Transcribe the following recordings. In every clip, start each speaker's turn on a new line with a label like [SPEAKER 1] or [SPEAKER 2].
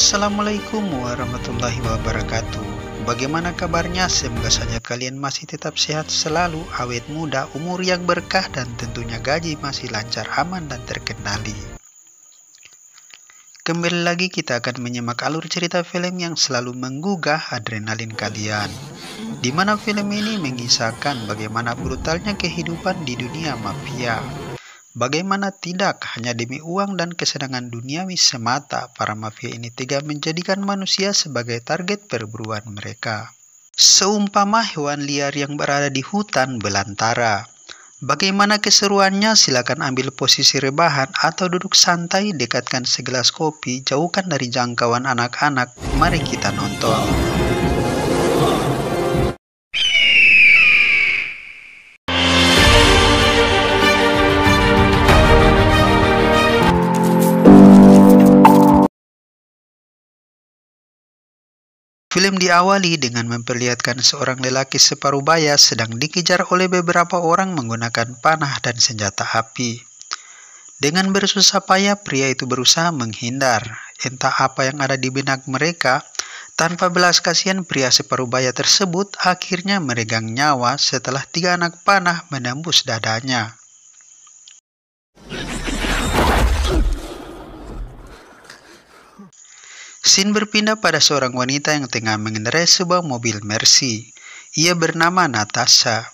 [SPEAKER 1] Assalamualaikum warahmatullahi wabarakatuh. Bagaimana kabarnya? Semoga saja kalian masih tetap sehat selalu, awet muda, umur yang berkah, dan tentunya gaji masih lancar, aman, dan terkendali. Kembali lagi kita akan menyimak alur cerita film yang selalu menggugah adrenalin kalian, di mana film ini mengisahkan bagaimana brutalnya kehidupan di dunia mafia. Bagaimana tidak, hanya demi uang dan kesenangan duniawi semata, para mafia ini tega menjadikan manusia sebagai target perburuan mereka. Seumpama hewan liar yang berada di hutan belantara. Bagaimana keseruannya? Silakan ambil posisi rebahan atau duduk santai, dekatkan segelas kopi, jauhkan dari jangkauan anak-anak. Mari kita nonton. Film diawali dengan memperlihatkan seorang lelaki separuh baya sedang dikejar oleh beberapa orang menggunakan panah dan senjata api. Dengan bersusah payah, pria itu berusaha menghindar. Entah apa yang ada di benak mereka, tanpa belas kasihan pria separuh baya tersebut akhirnya meregang nyawa setelah 3 anak panah menembus dadanya. Scene berpindah pada seorang wanita yang tengah mengendarai sebuah mobil Mercy. Ia bernama Natasha.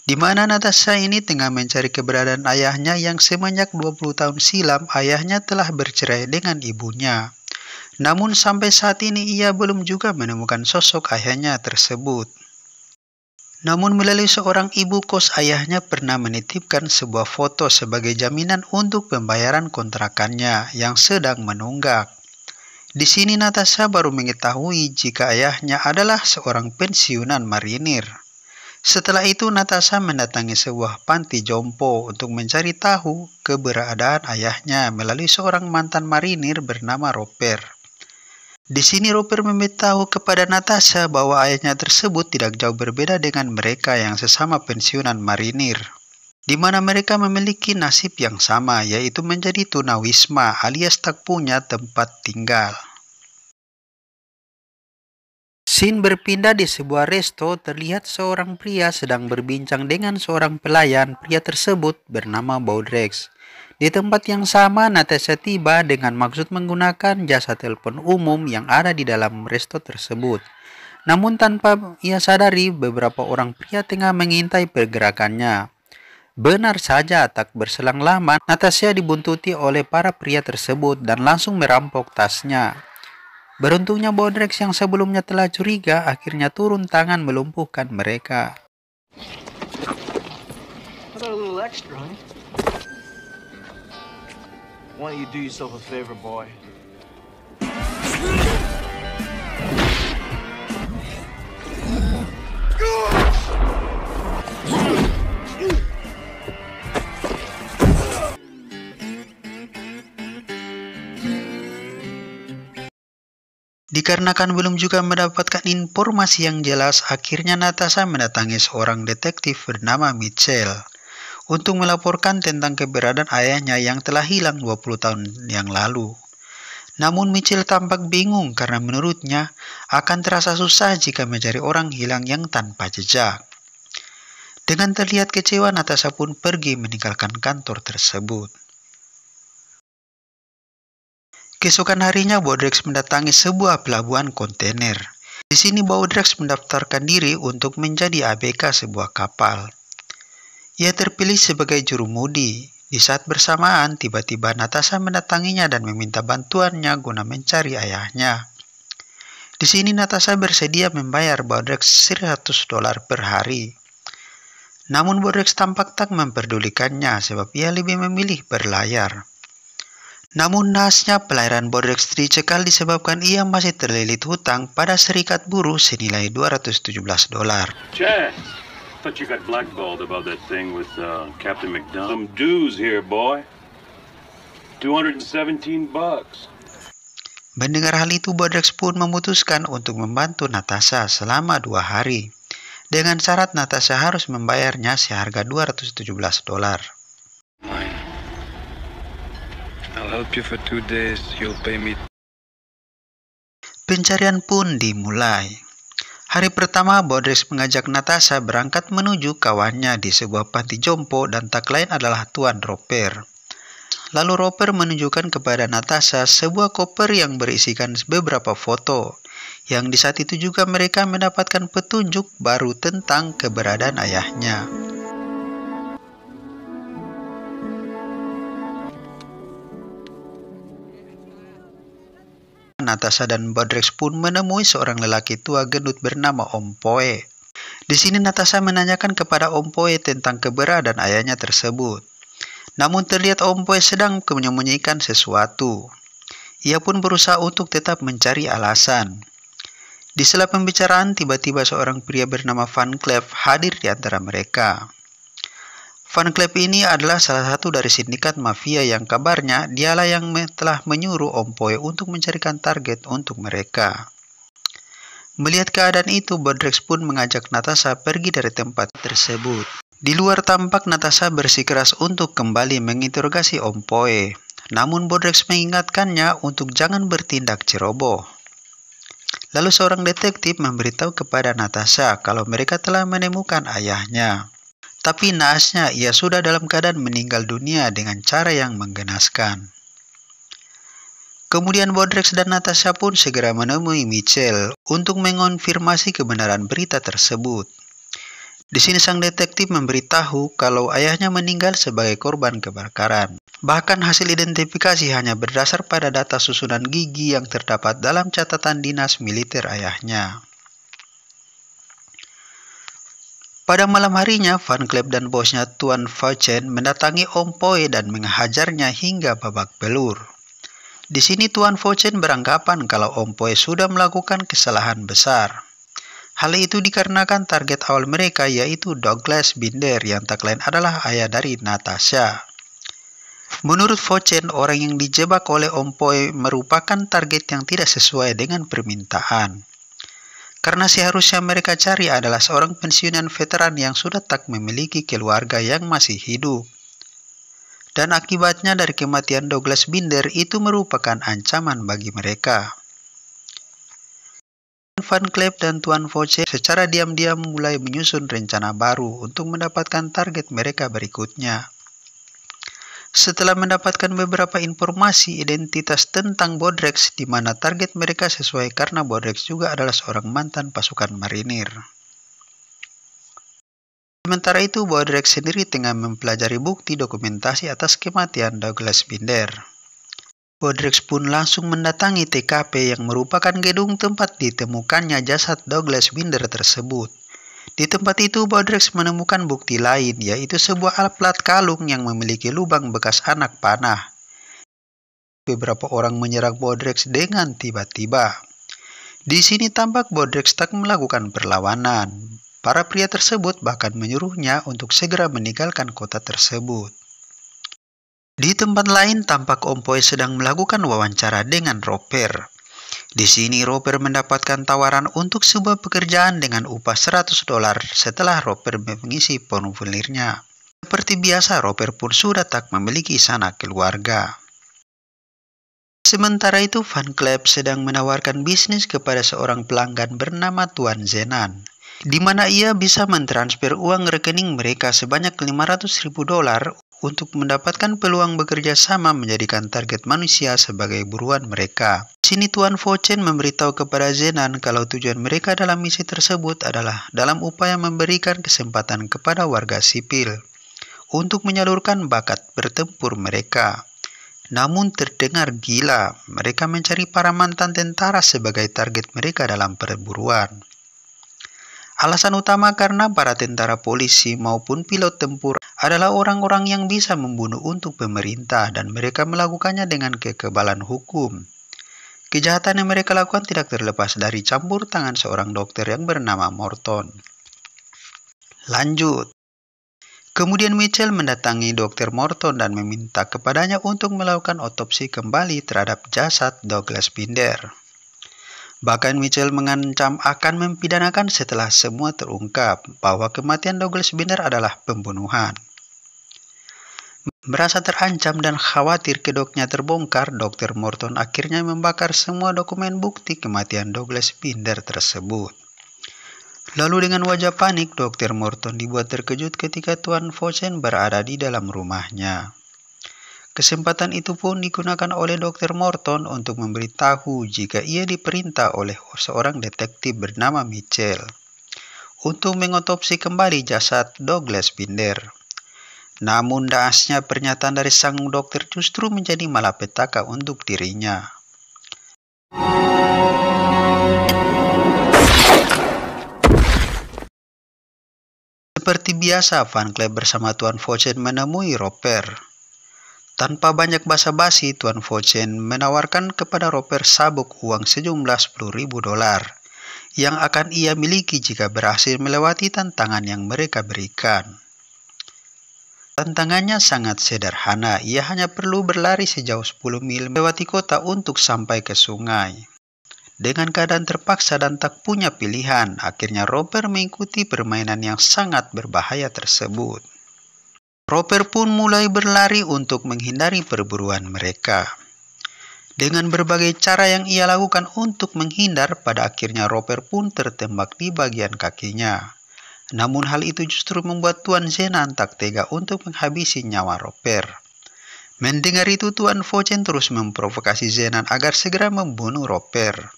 [SPEAKER 1] Di mana Natasha ini tengah mencari keberadaan ayahnya yang semenjak 20 tahun silam ayahnya telah bercerai dengan ibunya. Namun sampai saat ini ia belum juga menemukan sosok ayahnya tersebut. Namun melalui seorang ibu kos, ayahnya pernah menitipkan sebuah foto sebagai jaminan untuk pembayaran kontrakannya yang sedang menunggak. Di sini Natasha baru mengetahui jika ayahnya adalah seorang pensiunan marinir. Setelah itu Natasha mendatangi sebuah panti jompo untuk mencari tahu keberadaan ayahnya melalui seorang mantan marinir bernama Roper. Di sini Roper memberitahu kepada Natasha bahwa ayahnya tersebut tidak jauh berbeda dengan mereka yang sesama pensiunan marinir, di mana mereka memiliki nasib yang sama, yaitu menjadi tunawisma alias tak punya tempat tinggal. Scene berpindah di sebuah resto, terlihat seorang pria sedang berbincang dengan seorang pelayan. Pria tersebut bernama Baudrex. Di tempat yang sama, Natasha tiba dengan maksud menggunakan jasa telepon umum yang ada di dalam resto tersebut. Namun tanpa ia sadari, beberapa orang pria tengah mengintai pergerakannya. Benar saja, tak berselang lama, Natasha dibuntuti oleh para pria tersebut dan langsung merampok tasnya. Beruntungnya Baudrex yang sebelumnya telah curiga akhirnya turun tangan melumpuhkan mereka. Dikarenakan belum juga mendapatkan informasi yang jelas, akhirnya Natasha mendatangi seorang detektif bernama Mitchell untuk melaporkan tentang keberadaan ayahnya yang telah hilang 20 tahun yang lalu. Namun Mitchell tampak bingung karena menurutnya akan terasa susah jika mencari orang hilang yang tanpa jejak. Dengan terlihat kecewa, Natasha pun pergi meninggalkan kantor tersebut. Keesokan harinya, Baudrex mendatangi sebuah pelabuhan kontainer. Di sini Baudrex mendaftarkan diri untuk menjadi ABK sebuah kapal. Ia terpilih sebagai jurumudi. Di saat bersamaan, tiba-tiba Natasha mendatanginya dan meminta bantuannya guna mencari ayahnya. Di sini Natasha bersedia membayar Baudrex $100 per hari. Namun Baudrex tampak tak memperdulikannya sebab ia lebih memilih berlayar. Namun naasnya pelayaran Baudrex dicekal disebabkan ia masih terlilit hutang pada serikat buruh senilai $217.
[SPEAKER 2] Chad, thought you got blackballed about that thing with Captain McDonald. Some dues here, boy. $217.
[SPEAKER 1] Mendengar hal itu, Baudrex pun memutuskan untuk membantu Natasha selama 2 hari. Dengan syarat Natasha harus membayarnya seharga $217.
[SPEAKER 3] I'll help you for 2 days. You'll pay me
[SPEAKER 1] Pencarian pun dimulai. Hari pertama, Bodrex mengajak Natasha berangkat menuju kawannya di sebuah panti jompo dan tak lain adalah Tuan Roper. Lalu Roper menunjukkan kepada Natasha sebuah koper yang berisikan beberapa foto, yang di saat itu juga mereka mendapatkan petunjuk baru tentang keberadaan ayahnya. Natasha dan Bodrex pun menemui seorang lelaki tua gendut bernama Om Poe. Di sini Natasha menanyakan kepada Om Poe tentang keberadaan ayahnya tersebut. Namun terlihat Om Poe sedang menyembunyikan sesuatu. Ia pun berusaha untuk tetap mencari alasan. Di sela pembicaraan, tiba-tiba seorang pria bernama Van Cleef hadir di antara mereka. Van Cleef ini adalah salah satu dari sindikat mafia yang kabarnya dialah yang telah menyuruh Om Poe untuk mencarikan target untuk mereka. Melihat keadaan itu, Bodrex pun mengajak Natasha pergi dari tempat tersebut. Di luar tampak Natasha bersikeras untuk kembali menginterogasi Om Poe. Namun Bodrex mengingatkannya untuk jangan bertindak ceroboh. Lalu seorang detektif memberitahu kepada Natasha kalau mereka telah menemukan ayahnya. Tapi naasnya ia sudah dalam keadaan meninggal dunia dengan cara yang menggenaskan. Kemudian Bodrex dan Natasha pun segera menemui Mitchell untuk mengonfirmasi kebenaran berita tersebut. Di sini sang detektif memberitahu kalau ayahnya meninggal sebagai korban kebakaran. Bahkan hasil identifikasi hanya berdasar pada data susunan gigi yang terdapat dalam catatan dinas militer ayahnya. Pada malam harinya, Van Cleef dan bosnya Tuan Fauchen mendatangi Om Poe dan menghajarnya hingga babak belur. Di sini Tuan Fauchen beranggapan kalau Om Poe sudah melakukan kesalahan besar. Hal itu dikarenakan target awal mereka yaitu Douglas Binder yang tak lain adalah ayah dari Natasha. Menurut Fauchen, orang yang dijebak oleh Om Poe merupakan target yang tidak sesuai dengan permintaan. Karena seharusnya mereka cari adalah seorang pensiunan veteran yang sudah tak memiliki keluarga yang masih hidup. Dan akibatnya dari kematian Douglas Binder itu merupakan ancaman bagi mereka. Van Cleef dan Tuan Fauchen secara diam-diam mulai menyusun rencana baru untuk mendapatkan target mereka berikutnya. Setelah mendapatkan beberapa informasi identitas tentang Bodrex di mana target mereka sesuai karena Bodrex juga adalah seorang mantan pasukan marinir. Sementara itu Bodrex sendiri tengah mempelajari bukti dokumentasi atas kematian Douglas Binder. Bodrex pun langsung mendatangi TKP yang merupakan gedung tempat ditemukannya jasad Douglas Binder tersebut. Di tempat itu, Bodrex menemukan bukti lain, yaitu sebuah alat plat kalung yang memiliki lubang bekas anak panah. Beberapa orang menyerang Bodrex dengan tiba-tiba. Di sini tampak Bodrex tak melakukan perlawanan. Para pria tersebut bahkan menyuruhnya untuk segera meninggalkan kota tersebut. Di tempat lain, tampak Om Poe sedang melakukan wawancara dengan Roper. Di sini Roper mendapatkan tawaran untuk sebuah pekerjaan dengan upah $100 setelah Roper mengisi formulirnya. Seperti biasa, Roper pun sudah tak memiliki sanak keluarga. Sementara itu, Van Cleef sedang menawarkan bisnis kepada seorang pelanggan bernama Tuan Zenan, di mana ia bisa mentransfer uang rekening mereka sebanyak $500.000 untuk mendapatkan peluang bekerja sama menjadikan target manusia sebagai buruan mereka. Di sini Tuan Fauchen memberitahu kepada Zenan kalau tujuan mereka dalam misi tersebut adalah dalam upaya memberikan kesempatan kepada warga sipil untuk menyalurkan bakat bertempur mereka. Namun terdengar gila, mereka mencari para mantan tentara sebagai target mereka dalam perburuan. Alasan utama karena para tentara polisi maupun pilot tempur adalah orang-orang yang bisa membunuh untuk pemerintah dan mereka melakukannya dengan kekebalan hukum. Kejahatan yang mereka lakukan tidak terlepas dari campur tangan seorang dokter yang bernama Morton. Lanjut. Kemudian Mitchell mendatangi Dr. Morton dan meminta kepadanya untuk melakukan otopsi kembali terhadap jasad Douglas Binder. Bahkan Mitchell mengancam akan mempidanakan setelah semua terungkap bahwa kematian Douglas Binder adalah pembunuhan. Merasa terancam dan khawatir kedoknya terbongkar, Dr. Morton akhirnya membakar semua dokumen bukti kematian Douglas Binder tersebut. Lalu dengan wajah panik, Dr. Morton dibuat terkejut ketika Tuan Fawcett berada di dalam rumahnya. Kesempatan itu pun digunakan oleh Dr. Morton untuk memberitahu jika ia diperintah oleh seorang detektif bernama Mitchell untuk mengotopsi kembali jasad Douglas Binder. Namun naasnya pernyataan dari sang dokter justru menjadi malapetaka untuk dirinya. Seperti biasa, Van Cleef bersama Tuan Fawcett menemui Roper. Tanpa banyak basa-basi, Tuan Fawcett menawarkan kepada Roper sabuk uang sejumlah $10.000 yang akan ia miliki jika berhasil melewati tantangan yang mereka berikan. Tantangannya sangat sederhana, ia hanya perlu berlari sejauh 10 mil melewati kota untuk sampai ke sungai. Dengan keadaan terpaksa dan tak punya pilihan, akhirnya Roper mengikuti permainan yang sangat berbahaya tersebut. Roper pun mulai berlari untuk menghindari perburuan mereka. Dengan berbagai cara yang ia lakukan untuk menghindar, pada akhirnya Roper pun tertembak di bagian kakinya. Namun hal itu justru membuat Tuan Zenan tak tega untuk menghabisi nyawa Roper. Mendengar itu, Tuan Fawcett terus memprovokasi Zenan agar segera membunuh Roper.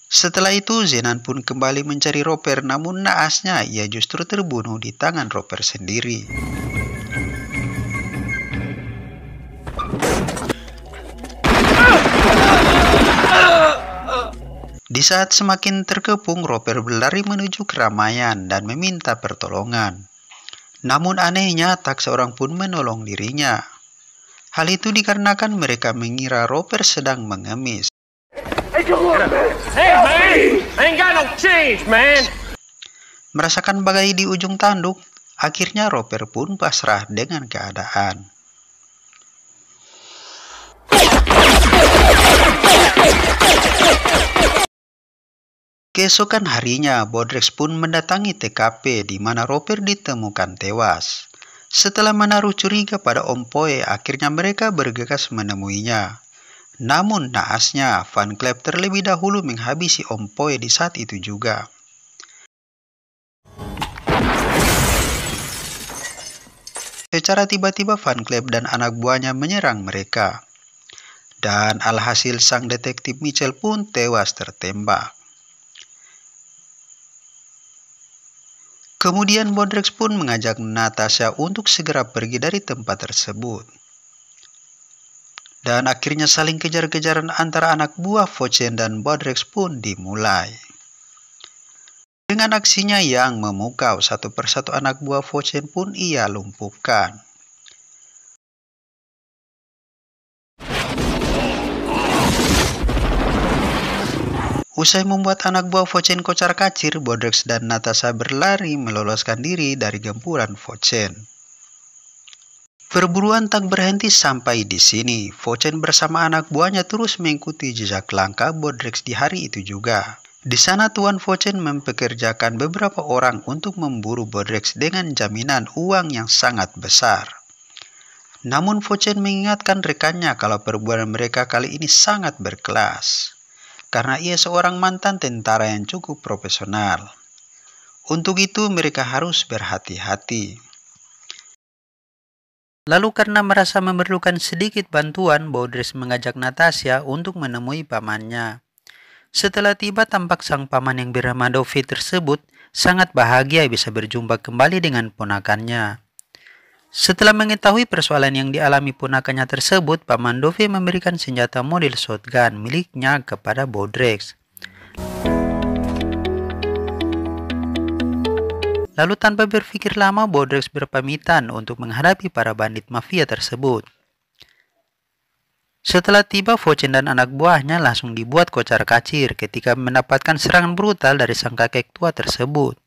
[SPEAKER 1] Setelah itu, Zenan pun kembali mencari Roper, namun naasnya ia justru terbunuh di tangan Roper sendiri. Di saat semakin terkepung, Roper berlari menuju keramaian dan meminta pertolongan. Namun anehnya, tak seorang pun menolong dirinya. Hal itu dikarenakan mereka mengira Roper sedang mengemis.
[SPEAKER 3] Hey man, I ain't got no change, man.
[SPEAKER 1] Merasakan bagai di ujung tanduk, akhirnya Roper pun pasrah dengan keadaan. Keesokan harinya, Bodrex pun mendatangi TKP di mana Roper ditemukan tewas. Setelah menaruh curiga pada Om Poe, akhirnya mereka bergegas menemuinya. Namun naasnya, Van Cleef terlebih dahulu menghabisi Om Poe di saat itu juga. Secara tiba-tiba Van Cleef dan anak buahnya menyerang mereka. Dan alhasil sang detektif Mitchell pun tewas tertembak. Kemudian Bodrex pun mengajak Natasha untuk segera pergi dari tempat tersebut. Dan akhirnya saling kejar-kejaran antara anak buah Fawcett dan Bodrex pun dimulai. Dengan aksinya yang memukau, satu persatu anak buah Fawcett pun ia lumpuhkan. Usai membuat anak buah Fawcett kocar-kacir, Bodrex dan Natasha berlari meloloskan diri dari gempuran Fawcett. Perburuan tak berhenti sampai di sini. Fawcett bersama anak buahnya terus mengikuti jejak langkah Bodrex di hari itu juga. Di sana Tuan Fawcett mempekerjakan beberapa orang untuk memburu Bodrex dengan jaminan uang yang sangat besar. Namun Fawcett mengingatkan rekannya kalau perbuatan mereka kali ini sangat berkelas. Karena ia seorang mantan tentara yang cukup profesional. Untuk itu mereka harus berhati-hati. Lalu karena merasa memerlukan sedikit bantuan, Bodrex mengajak Natasha untuk menemui pamannya. Setelah tiba, tampak sang paman yang bernama Dovey tersebut sangat bahagia bisa berjumpa kembali dengan ponakannya. Setelah mengetahui persoalan yang dialami ponakannya tersebut, Paman Dovey memberikan senjata model shotgun miliknya kepada Bodrex. Lalu tanpa berpikir lama, Bodrex berpamitan untuk menghadapi para bandit mafia tersebut. Setelah tiba, Fawcett dan anak buahnya langsung dibuat kocar-kacir ketika mendapatkan serangan brutal dari sang kakek tua tersebut.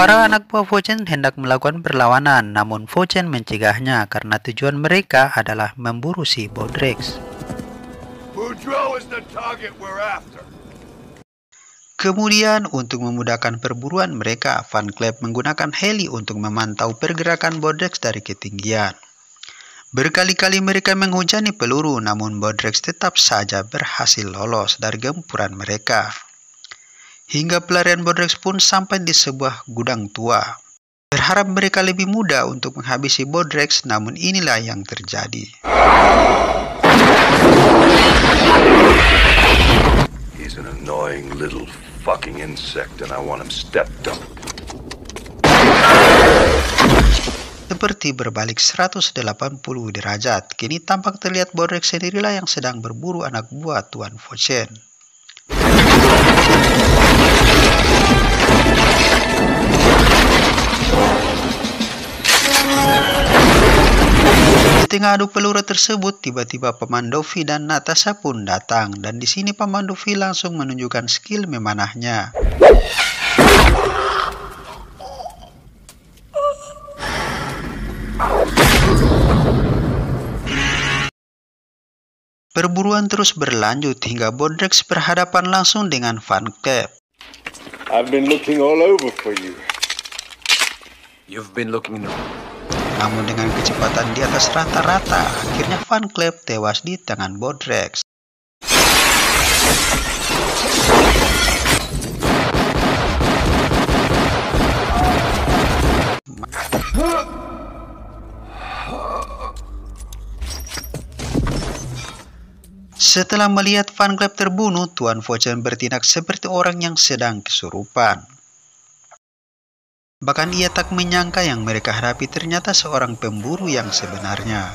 [SPEAKER 1] Para anak buah Vochen hendak melakukan perlawanan, namun Vochen mencegahnya karena tujuan mereka adalah memburu si Bodrex.
[SPEAKER 4] Boudreaux is the target we're after.
[SPEAKER 1] Kemudian, untuk memudahkan perburuan mereka, Van Cleef menggunakan heli untuk memantau pergerakan Bodrex dari ketinggian. Berkali-kali mereka menghujani peluru, namun Bodrex tetap saja berhasil lolos dari gempuran mereka. Hingga pelarian Bodrex pun sampai di sebuah gudang tua. Berharap mereka lebih mudah untuk menghabisi Bodrex, namun inilah yang terjadi.
[SPEAKER 4] He's an annoying little fucking insect and I want him stepped on.
[SPEAKER 1] Seperti berbalik 180 derajat, kini tampak terlihat Bodrex sendirilah yang sedang berburu anak buah Tuan Vochen. Di tengah adu peluru tersebut, tiba-tiba Paman Dovi dan Natasha pun datang, dan di sini Paman Dovi langsung menunjukkan skill memanahnya. Perburuan terus berlanjut hingga Bodrex berhadapan langsung dengan Van Cleef.
[SPEAKER 2] I've been looking all over for you.
[SPEAKER 5] You've been looking no.
[SPEAKER 1] Namun dengan kecepatan di atas rata-rata, akhirnya Van Cleef tewas di tangan Bodrex. Setelah melihat Van Cleef terbunuh, Tuan Vochen bertindak seperti orang yang sedang kesurupan. Bahkan ia tak menyangka yang mereka hadapi ternyata seorang pemburu yang sebenarnya.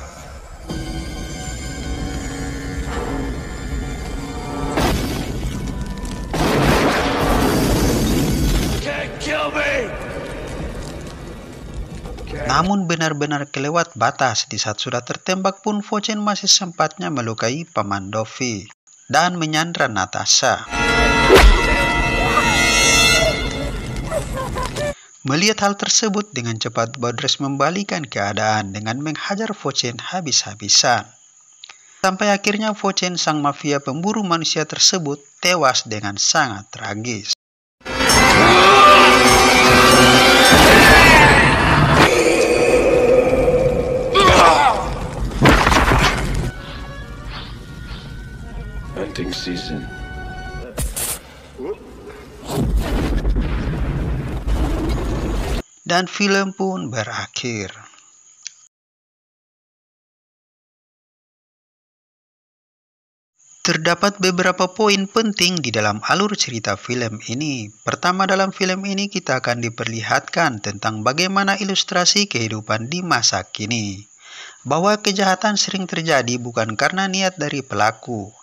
[SPEAKER 1] Namun benar-benar kelewat batas. Di saat sudah tertembak pun Vochen masih sempatnya melukai Paman Dovi dan menyandra Natasha. Melihat hal tersebut, dengan cepat Bodrex membalikan keadaan dengan menghajar Vochen habis-habisan. Sampai akhirnya Vochen, sang mafia pemburu manusia tersebut, tewas dengan sangat tragis.
[SPEAKER 2] Hunting season.
[SPEAKER 1] Dan film pun berakhir. Terdapat beberapa poin penting di dalam alur cerita film ini. Pertama, dalam film ini kita akan diperlihatkan tentang bagaimana ilustrasi kehidupan di masa kini. Bahwa kejahatan sering terjadi bukan karena niat dari pelaku,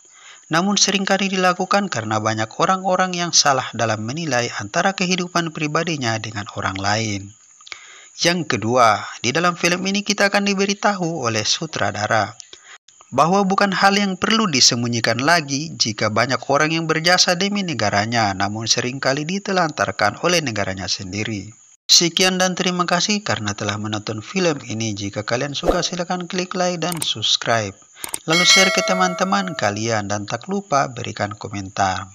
[SPEAKER 1] namun seringkali dilakukan karena banyak orang-orang yang salah dalam menilai antara kehidupan pribadinya dengan orang lain. Yang kedua, di dalam film ini kita akan diberitahu oleh sutradara bahwa bukan hal yang perlu disembunyikan lagi jika banyak orang yang berjasa demi negaranya, namun seringkali ditelantarkan oleh negaranya sendiri. Sekian dan terima kasih karena telah menonton film ini. Jika kalian suka silakan klik like dan subscribe. Lalu share ke teman-teman kalian dan tak lupa berikan komentar.